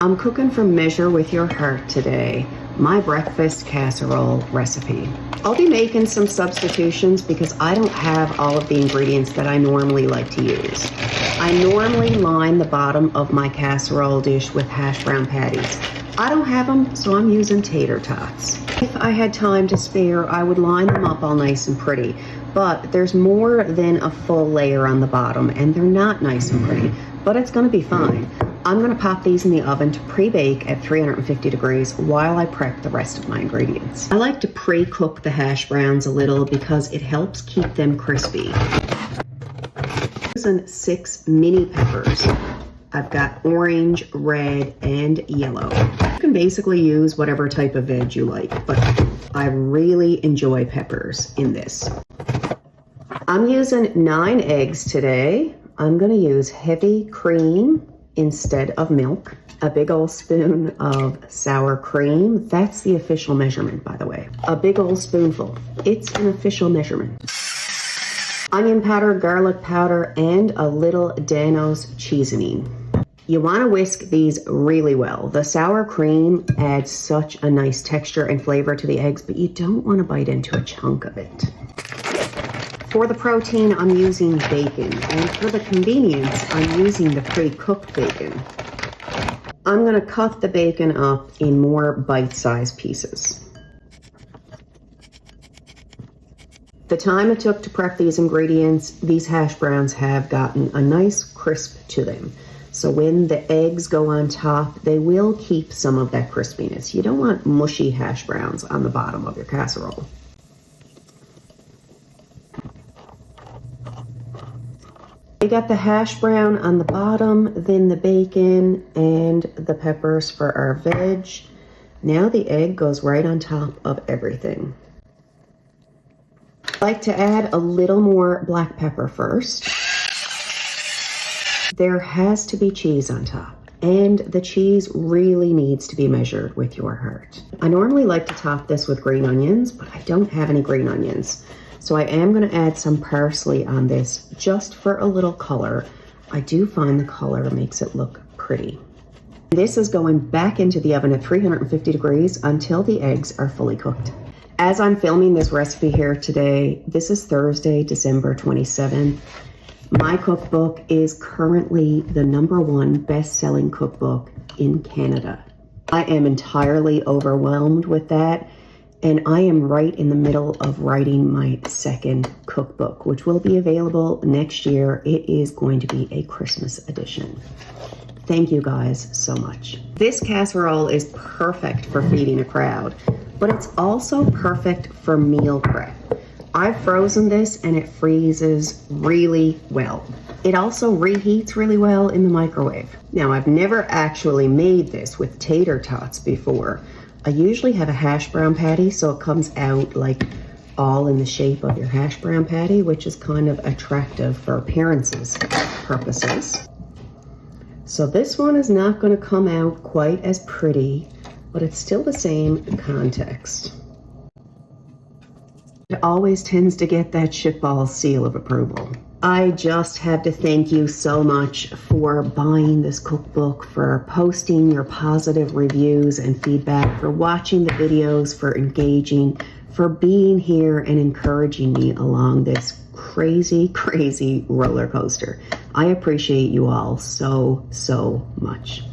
I'm cooking from Measure with Your Heart today, my breakfast casserole recipe. I'll be making some substitutions because I don't have all of the ingredients that I normally like to use. I normally line the bottom of my casserole dish with hash brown patties. I don't have them, so I'm using tater tots. If I had time to spare, I would line them up all nice and pretty, but there's more than a full layer on the bottom and they're not nice and pretty, but it's gonna be fine. I'm going to pop these in the oven to pre-bake at 350 degrees while I prep the rest of my ingredients. I like to pre-cook the hash browns a little because it helps keep them crispy. I'm using 6 mini peppers. I've got orange, red, and yellow. You can basically use whatever type of veg you like, but I really enjoy peppers in this. I'm using 9 eggs today. I'm going to use heavy cream instead of milk, a big old spoon of sour cream. That's the official measurement, by the way. A big old spoonful. It's an official measurement. Onion powder, garlic powder, and a little Dano's seasoning. You want to whisk these really well. The sour cream adds such a nice texture and flavor to the eggs, but you don't want to bite into a chunk of it. For the protein, I'm using bacon, and for the convenience, I'm using the pre-cooked bacon. I'm going to cut the bacon up in more bite-sized pieces. The time it took to prep these ingredients, these hash browns have gotten a nice crisp to them. So when the eggs go on top, they will keep some of that crispiness. You don't want mushy hash browns on the bottom of your casserole. We got the hash brown on the bottom, then the bacon and the peppers for our veg. Now the egg goes right on top of everything. I like to add a little more black pepper first. There has to be cheese on top, and the cheese really needs to be measured with your heart. I normally like to top this with green onions, but I don't have any green onions. So I am going to add some parsley on this just for a little color. I do find the color makes it look pretty. This is going back into the oven at 350 degrees until the eggs are fully cooked. As I'm filming this recipe here today, this is Thursday, December 27th. My cookbook is currently the #1 best-selling cookbook in Canada. I am entirely overwhelmed with that. And I am right in the middle of writing my second cookbook, which will be available next year. It is going to be a Christmas edition. Thank you guys so much. This casserole is perfect for feeding a crowd, but it's also perfect for meal prep. I've frozen this and it freezes really well. It also reheats really well in the microwave. Now, I've never actually made this with tater tots before. I usually have a hash brown patty, so it comes out like all in the shape of your hash brown patty, which is kind of attractive for appearances purposes. So this one is not going to come out quite as pretty, but it's still the same context. It always tends to get that shitball seal of approval. I just have to thank you so much for buying this cookbook, for posting your positive reviews and feedback, for watching the videos, for engaging, for being here and encouraging me along this crazy, crazy roller coaster. I appreciate you all so, so much.